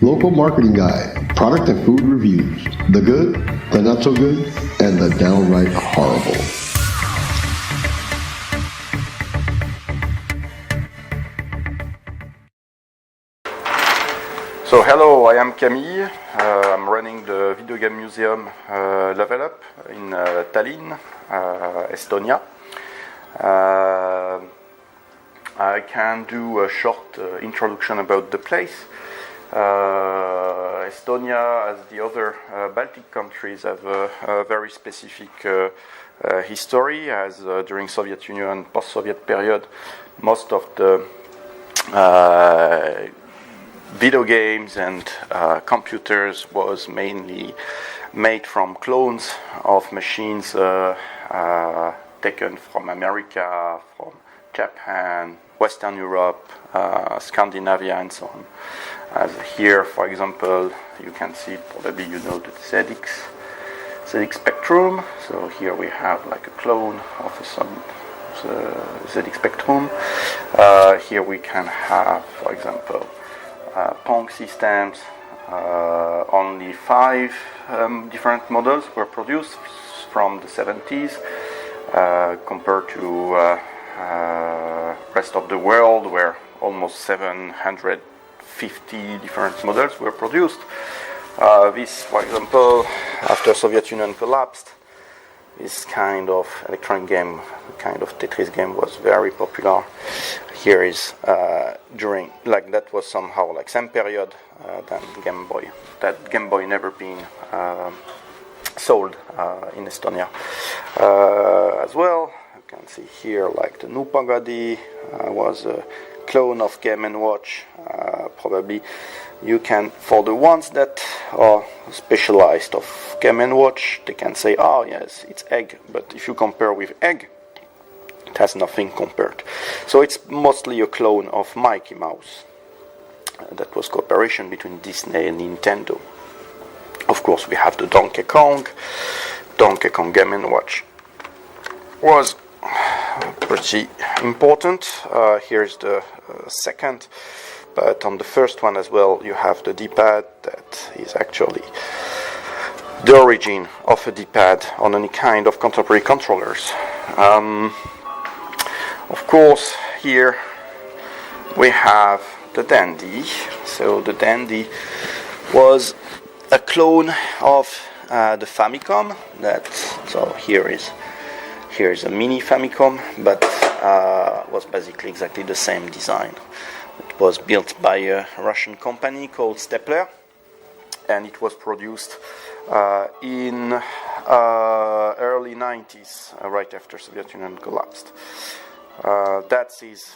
Local Marketing Guide, product and food reviews, the good, the not so good, and the downright horrible. So hello, I am Camee. I'm running the video game museum Level Up in Tallinn, Estonia. I can do a short introduction about the place. Estonia, as the other Baltic countries, have a very specific history, as during Soviet Union, post-Soviet period, most of the video games and computers was mainly made from clones of machines taken from America, from Japan, Western Europe, Scandinavia, and so on. As here, for example, you can see, probably you know, the ZX Spectrum. So here we have like a clone of the ZX Spectrum. Here we can have, for example, Pong systems. Only 5 different models were produced from the 70s, compared to rest of the world, where almost 750 different models were produced. This, for example, after Soviet Union collapsed, this kind of electronic game, kind of Tetris game, was very popular. Here is during, like, that was somehow like same period than Game Boy. That Game Boy never been sold in Estonia. As well, you can see here like the Nupagadi was a clone of Game & Watch. Probably you can, for the ones that are specialized of Game & Watch, they can say, oh yes, it's Egg. But if you compare with Egg, it has nothing compared. So it's mostly a clone of Mickey Mouse. That was cooperation between Disney and Nintendo. Of course, we have the Donkey Kong. Donkey Kong Game & Watch was pretty important. Here's the second. But on the first one as well, you have the D-pad that is actually the origin of a D-pad on any kind of contemporary controllers. Of course, here we have the Dandy. So the Dandy was a clone of the Famicom. So here is a mini Famicom, but was basically exactly the same design. It was built by a Russian company called Stepler, and it was produced in early 90s, right after Soviet Union collapsed. That is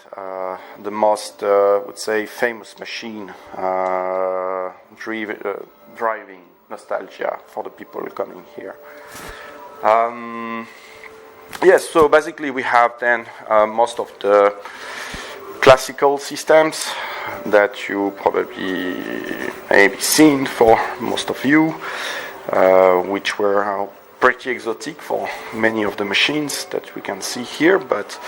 the most, would say, famous machine driving nostalgia for the people coming here. Yes, so basically we have then most of the classical systems that you probably maybe seen for most of you, which were pretty exotic for many of the machines that we can see here, but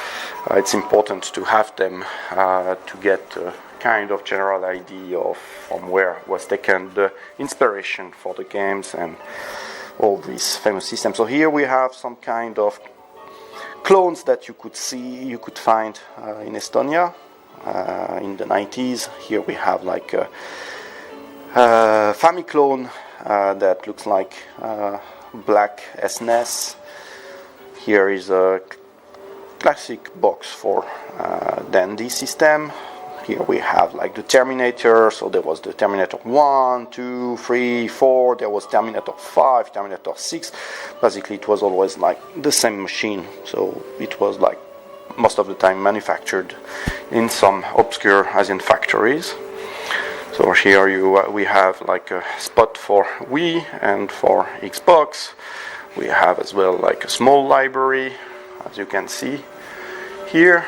it's important to have them to get a kind of general idea of from where was taken the inspiration for the games and all these famous systems. So here we have some kind of clones that you could find in Estonia in the 90s. Here we have like a Famiclone that looks like black SNES. Here is a classic box for Dandy system. Here we have like the Terminator. So there was the Terminator 1, 2, 3, 4. There was Terminator 5, Terminator 6. Basically, it was always like the same machine. So it was like most of the time manufactured in some obscure Asian factories. So here we have like a spot for Wii and for Xbox. We have as well like a small library, as you can see here.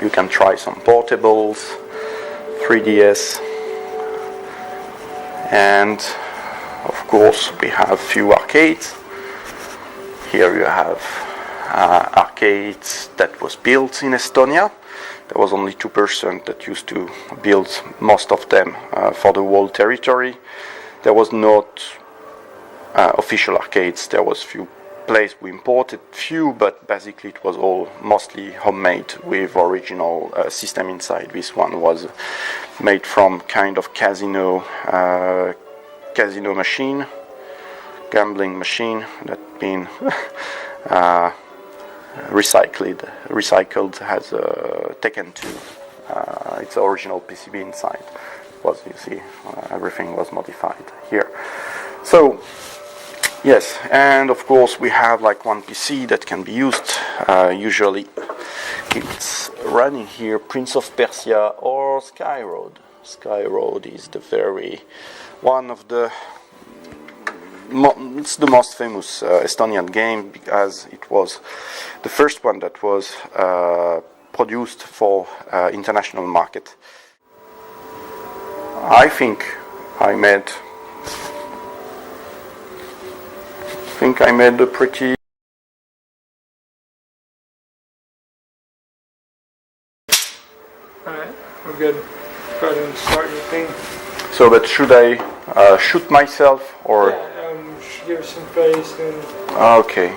You can try some portables, 3DS, and of course we have few arcades. Here you have arcades that was built in Estonia. There was only 2% that used to build most of them for the whole territory. There was not official arcades. There was few places we imported, few, but basically it was all mostly homemade with original system inside. This one was made from kind of casino machine, gambling machine that been recycled, has taken to its original PCB inside. Was, you see, everything was modified here. So yes, and of course we have like one PC that can be used. Usually it's running here Prince of Persia or Sky Road. Sky Road is the one of the it's the most famous Estonian game, because it was the first one that was produced for international market. I think I made a pretty. Alright, we're good. Go ahead and start your thing. So, but should I shoot myself or? Yeah, give us some face and. Okay.